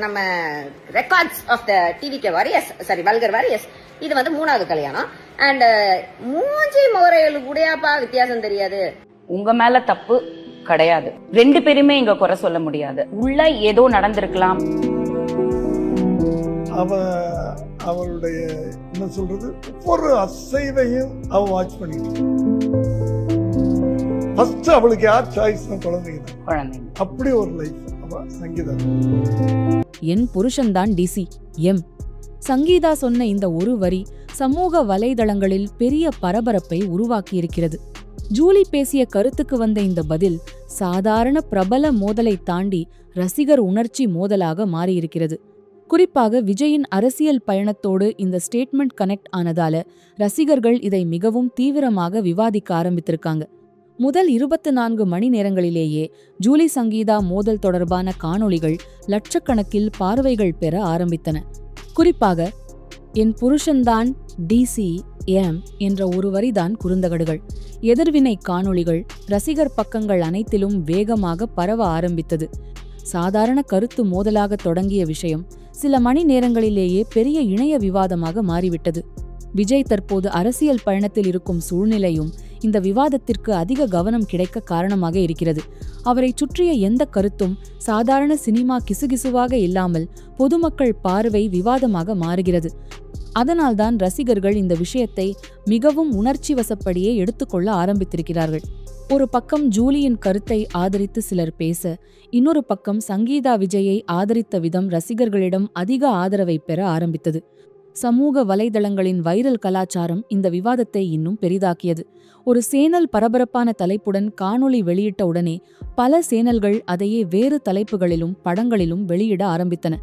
நம்ம records of the TVK warriors, sorry vulgar warriors, இது வந்து 3வது கல்யாணம். அண்ட் மூஞ்சி முகரைகளுக்கு கூடயாப்பா வித்தியாசம் தெரியாது. உங்க மேல தப்பு கிடையாது, 2 பேருமே இங்க குறை சொல்ல முடியாது. உள்ள ஏதோ நடந்திருக்கலாம். அவளுடைய என்ன சொல்றது, ஒவ்வொரு அசைவையும் அவ வாட்ச் பண்ணிட்டு. ஃபர்ஸ்ட் அவளுக்கு யார் சாய்ஸ்? குழந்தைங்க. அப்படி ஒரு லைஃப் அவ சங்கீதா. என் புருஷன்தான் டிசி எம். சங்கீதா சொன்ன இந்த ஒரு வரி சமூக வலைதளங்களில் பெரிய பரபரப்பை உருவாக்கியிருக்கிறது. ஜூலி பேசிய கருத்துக்கு வந்த இந்த பதில் சாதாரண பிரபல மோதலை தாண்டி ரசிகர் உணர்ச்சி மோதலாக மாறியிருக்கிறது. குறிப்பாக விஜயின் அரசியல் பயணத்தோடு இந்த ஸ்டேட்மெண்ட் கனெக்ட் ஆனதால ரசிகர்கள் இதை மிகவும் தீவிரமாக விவாதிக்க ஆரம்பித்திருக்காங்க. முதல் 24 மணி நேரங்களிலேயே ஜூலி சங்கீதா மோதல் தொடர்பான காணொளிகள் லட்சக்கணக்கில் பார்வைகள் பெற ஆரம்பித்தன. குறிப்பாக என் புருஷன்தான் டிசி எம் என்ற ஒரு வரிதான் குறுந்தகடுகள். எதிர்வினை காணொளிகள் ரசிகர் பக்கங்கள் அனைத்திலும் வேகமாக பரவ ஆரம்பித்தது. சாதாரண கருத்து மோதலாக தொடங்கிய விஷயம் சில மணி நேரங்களிலேயே பெரிய இணைய விவாதமாக மாறிவிட்டது. விஜய் தற்போது அரசியல் பயணத்தில் இருக்கும் சூழ்நிலையும் இந்த விவாதத்திற்கு அதிக கவனம் கிடைக்க காரணமாக இருக்கிறது. அவரை சுற்றிய எந்த கருத்தும் சாதாரண சினிமா கிசுகிசுவாக இல்லாமல் பொதுமக்கள் பார்வை விவாதமாக மாறுகிறது. அதனால்தான் ரசிகர்கள் இந்த விஷயத்தை மிகவும் உணர்ச்சி வசப்படியே எடுத்துக்கொள்ள ஆரம்பித்திருக்கிறார்கள். ஒரு பக்கம் ஜூலியின் கருத்தை ஆதரித்து சிலர் பேச, இன்னொரு பக்கம் சங்கீதா விஜயை ஆதரித்த விதம் ரசிகர்களிடம் அதிக ஆதரவை பெற ஆரம்பித்தது. சமூக வலைதளங்களின் வைரல் கலாச்சாரம் இந்த விவாதத்தை இன்னும் பெரிதாக்கியது. ஒரு சேனல் பரபரப்பான தலைப்புடன் காணொளி வெளியிட்ட உடனே பல சேனல்கள் அதையே வேறு தலைப்புகளிலும் படங்களிலும் வெளியிட ஆரம்பித்தன.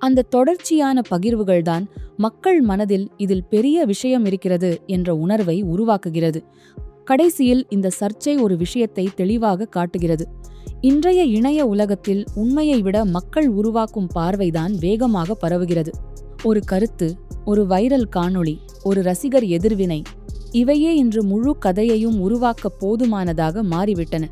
அந்த தொடர்ச்சியான பகிர்வுகள்தான் மக்கள் மனதில் இதில் பெரிய விஷயம் இருக்கிறது என்ற உணர்வை உருவாக்குகிறது. கடைசியில் இந்த சர்ச்சை ஒரு விஷயத்தை தெளிவாக காட்டுகிறது. இன்றைய இணைய உலகத்தில் உண்மையை விட மக்கள் உருவாக்கும் பார்வைதான் வேகமாக பரவுகிறது. ஒரு கருத்து, ஒரு வைரல் காணொளி, ஒரு ரசிகர் எதிர்வினை, இவையே இன்று முழு கதையையும் உருவாக்க போதுமானதாக மாறிவிட்டன.